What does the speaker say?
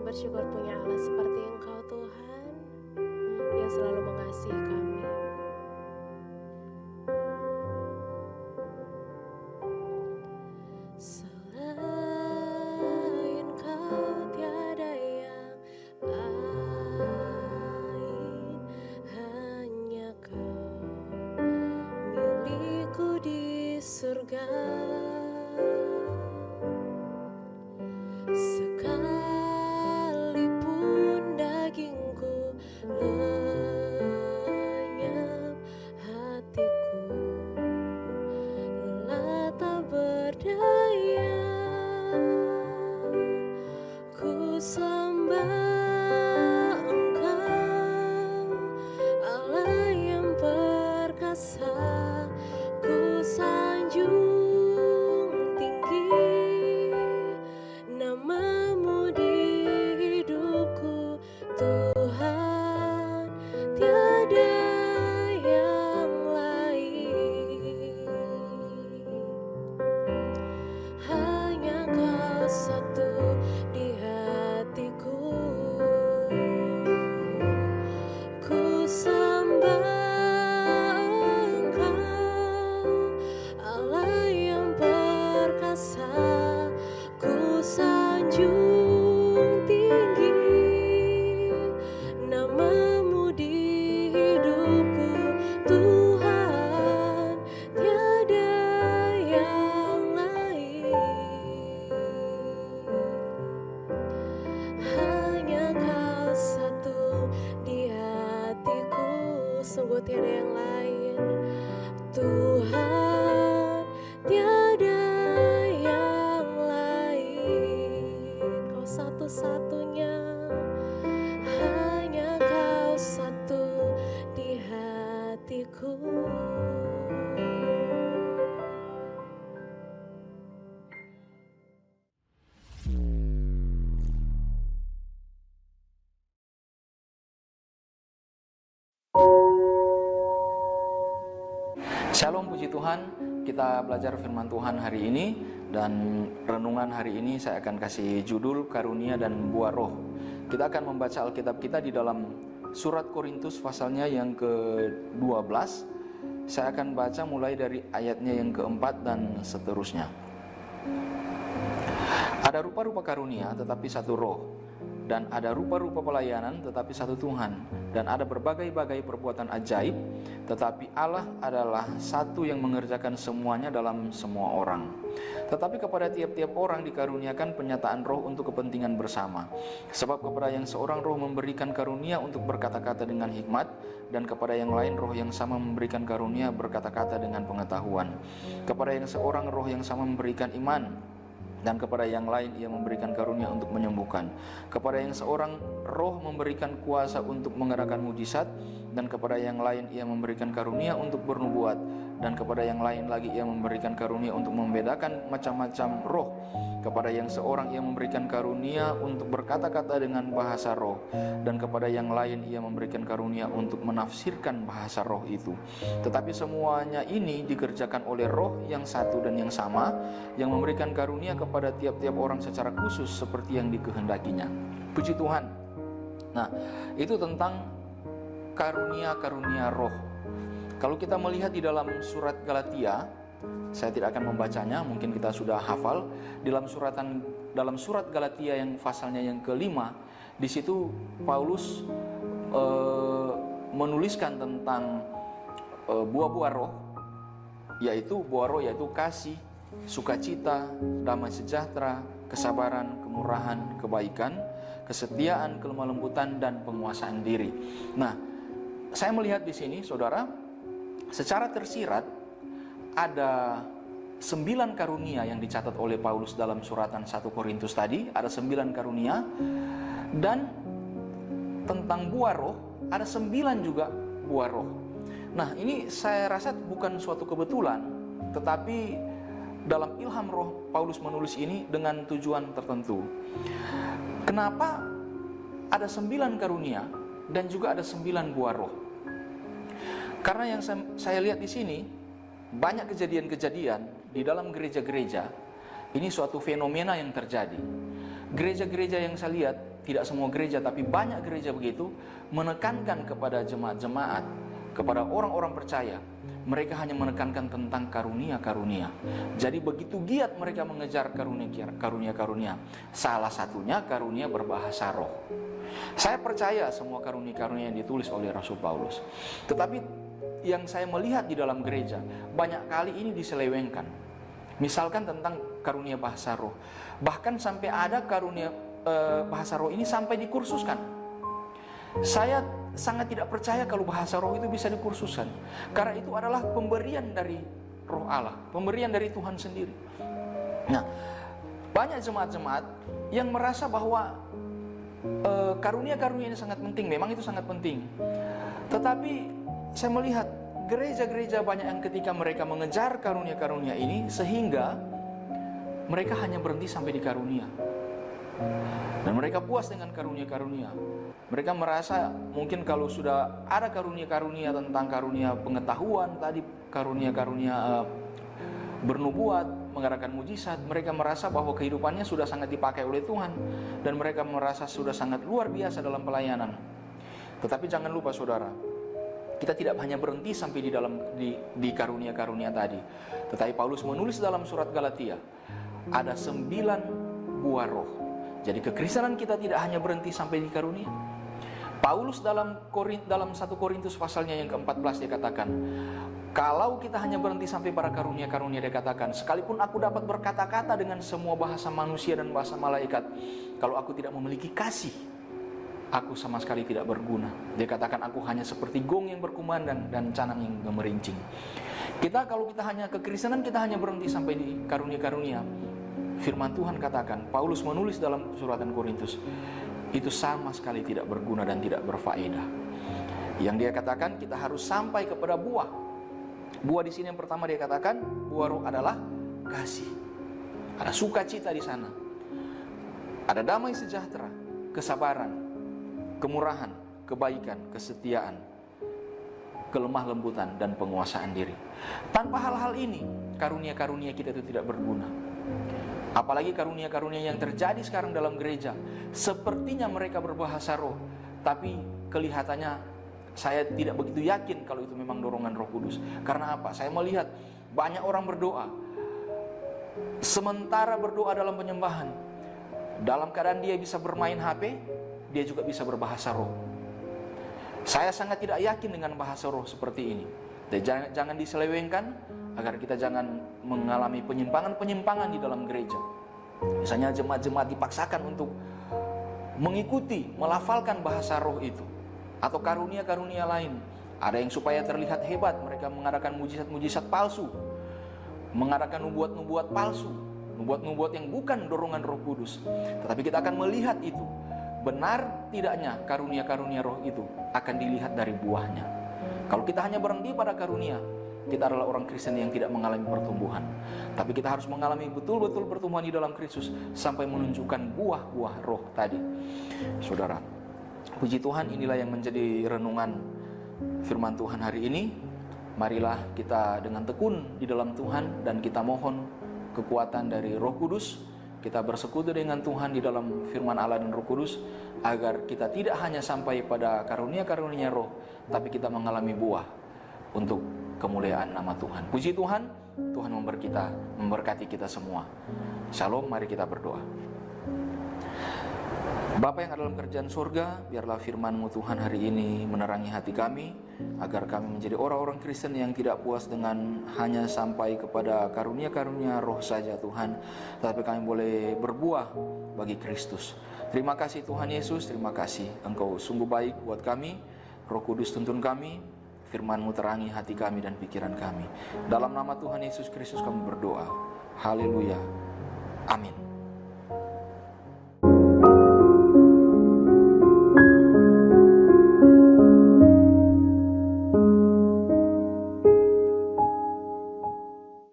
bersyukur punya Allah seperti Engkau Tuhan, yang selalu mengasihi kami. Selain Kau tiada yang lain, hanya Kau milikku di surga. Sekalipun dagingku lenyap, hatiku lelah tak berdaya. Ku sembah Engkau, Allah yang perkasa. Ku sanjung tinggi namamu di hidupku, Tuhan, tiada yang lain. Hanya Kau satu di hatiku. Ku sembah Engkau, Allah yang perkasa. Ku sanjung tinggi namamu di hidupku, Tuhan, tiada yang lain. Hanya Kau satu di hatiku, sungguh tiada yang lain. Tuhan, tiada yang lain. Kau satu-satunya, hanya Kau satu di hatiku. Shalom, puji Tuhan. Kita belajar firman Tuhan hari ini, dan renungan hari ini saya akan kasih judul Karunia dan Buah Roh. Kita akan membaca Alkitab kita di dalam surat Korintus pasalnya yang ke-12. Saya akan baca mulai dari ayatnya yang ke-4 dan seterusnya. Ada rupa-rupa karunia tetapi satu roh, dan ada rupa-rupa pelayanan tetapi satu Tuhan, dan ada berbagai-bagai perbuatan ajaib, tetapi Allah adalah satu yang mengerjakan semuanya dalam semua orang. Tetapi kepada tiap-tiap orang dikaruniakan penyataan roh untuk kepentingan bersama. Sebab kepada yang seorang roh memberikan karunia untuk berkata-kata dengan hikmat, dan kepada yang lain roh yang sama memberikan karunia berkata-kata dengan pengetahuan. Kepada yang seorang roh yang sama memberikan iman, dan kepada yang lain ia memberikan karunia untuk menyembuhkan. Kepada yang seorang roh memberikan kuasa untuk mengerahkan mujizat, dan kepada yang lain ia memberikan karunia untuk bernubuat, dan kepada yang lain lagi ia memberikan karunia untuk membedakan macam-macam roh. Kepada yang seorang ia memberikan karunia untuk berkata-kata dengan bahasa roh, dan kepada yang lain ia memberikan karunia untuk menafsirkan bahasa roh itu. Tetapi semuanya ini dikerjakan oleh roh yang satu dan yang sama, yang memberikan karunia kepada tiap-tiap orang secara khusus seperti yang dikehendakinya. Puji Tuhan. Nah, itu tentang karunia-karunia roh. Kalau kita melihat di dalam surat Galatia, saya tidak akan membacanya, mungkin kita sudah hafal. Dalam surat Galatia yang pasalnya yang ke-5, di situ Paulus menuliskan tentang buah-buah roh, yaitu buah roh yaitu kasih, sukacita, damai sejahtera, kesabaran, kemurahan, kebaikan, kesetiaan, kelemah lembutan, dan penguasaan diri. Nah, saya melihat di sini, saudara, secara tersirat ada 9 karunia yang dicatat oleh Paulus dalam suratan 1 Korintus tadi. Ada 9 karunia. Dan tentang buah roh, ada 9 juga buah roh. Nah, ini saya rasa bukan suatu kebetulan, tetapi dalam ilham roh Paulus menulis ini dengan tujuan tertentu. Kenapa ada 9 karunia dan juga ada 9 buah roh? Karena yang saya lihat di sini, banyak kejadian-kejadian di dalam gereja-gereja. Ini suatu fenomena yang terjadi. Gereja-gereja yang saya lihat tidak semua gereja tapi banyak gereja begitu, menekankan kepada jemaat-jemaat, kepada orang-orang percaya. Mereka hanya menekankan tentang karunia-karunia. Jadi begitu giat mereka mengejar karunia-karunia. Salah satunya karunia berbahasa roh. Saya percaya semua karunia-karunia yang ditulis oleh Rasul Paulus. Tetapi yang saya melihat di dalam gereja, banyak kali ini diselewengkan. Misalkan tentang karunia bahasa roh. Bahkan sampai ada karunia bahasa roh ini sampai dikursuskan. Saya sangat tidak percaya kalau bahasa roh itu bisa dikursuskan. Karena itu adalah pemberian dari Roh Allah, pemberian dari Tuhan sendiri. Nah, banyak jemaat-jemaat yang merasa bahwa karunia-karunia ini sangat penting. Memang itu sangat penting. Tetapi saya melihat gereja-gereja banyak yang ketika mereka mengejar karunia-karunia ini, sehingga mereka hanya berhenti sampai di karunia. Dan mereka puas dengan karunia-karunia. Mereka merasa mungkin kalau sudah ada karunia-karunia tentang karunia pengetahuan tadi, karunia-karunia bernubuat, mengadakan mujizat, mereka merasa bahwa kehidupannya sudah sangat dipakai oleh Tuhan, dan mereka merasa sudah sangat luar biasa dalam pelayanan. Tetapi jangan lupa saudara, kita tidak hanya berhenti sampai di karunia-karunia tadi. Tetapi Paulus menulis dalam surat Galatia, ada 9 buah roh. Jadi kekristenan kita tidak hanya berhenti sampai di karunia. Paulus dalam 1 Korintus pasalnya yang ke-14 dia katakan, kalau kita hanya berhenti sampai pada karunia-karunia, dia katakan, sekalipun aku dapat berkata-kata dengan semua bahasa manusia dan bahasa malaikat, kalau aku tidak memiliki kasih, aku sama sekali tidak berguna. Dia katakan, aku hanya seperti gong yang berkumandang dan canang yang gemerincing. Kalau kita hanya kekristenan, kita hanya berhenti sampai di karunia-karunia. Firman Tuhan katakan, Paulus menulis dalam suratan Korintus, itu sama sekali tidak berguna dan tidak berfaedah. Yang dia katakan, kita harus sampai kepada buah. Buah di sini yang pertama dia katakan, buah roh adalah kasih. Ada sukacita di sana. Ada damai sejahtera, kesabaran, kemurahan, kebaikan, kesetiaan, kelemah lembutan, dan penguasaan diri. Tanpa hal-hal ini, karunia-karunia kita itu tidak berguna. Apalagi karunia-karunia yang terjadi sekarang dalam gereja, sepertinya mereka berbahasa roh, tapi kelihatannya saya tidak begitu yakin kalau itu memang dorongan Roh Kudus. Karena apa? Saya melihat banyak orang berdoa, sementara berdoa dalam penyembahan, dalam keadaan dia bisa bermain HP, dia juga bisa berbahasa roh. Saya sangat tidak yakin dengan bahasa roh seperti ini. Dan jangan diselewengkan, agar kita jangan mengalami penyimpangan-penyimpangan di dalam gereja. Misalnya jemaat-jemaat dipaksakan untuk mengikuti, melafalkan bahasa roh itu, atau karunia-karunia lain. Ada yang supaya terlihat hebat, mereka mengadakan mujizat-mujizat palsu, mengadakan nubuat-nubuat palsu, nubuat-nubuat yang bukan dorongan Roh Kudus. Tetapi kita akan melihat itu, benar tidaknya karunia-karunia roh itu akan dilihat dari buahnya. Kalau kita hanya berhenti pada karunia, kita adalah orang Kristen yang tidak mengalami pertumbuhan. Tapi kita harus mengalami betul-betul pertumbuhan di dalam Kristus sampai menunjukkan buah-buah roh tadi. Saudara, puji Tuhan, inilah yang menjadi renungan firman Tuhan hari ini. Marilah kita dengan tekun di dalam Tuhan dan kita mohon kekuatan dari Roh Kudus. Kita bersekutu dengan Tuhan di dalam firman Allah dan Roh Kudus, agar kita tidak hanya sampai pada karunia-karunia roh, tapi kita mengalami buah untuk kemuliaan nama Tuhan. Puji Tuhan, Tuhan memberkati kita semua. Shalom, mari kita berdoa. Bapa yang ada dalam kerajaan surga, biarlah firman-Mu Tuhan hari ini menerangi hati kami, agar kami menjadi orang-orang Kristen yang tidak puas dengan hanya sampai kepada karunia-karunia roh saja Tuhan, tetapi kami boleh berbuah bagi Kristus. Terima kasih Tuhan Yesus, terima kasih Engkau sungguh baik buat kami. Roh Kudus tuntun kami, firman-Mu terangi hati kami dan pikiran kami. Dalam nama Tuhan Yesus Kristus kami berdoa. Haleluya. Amin.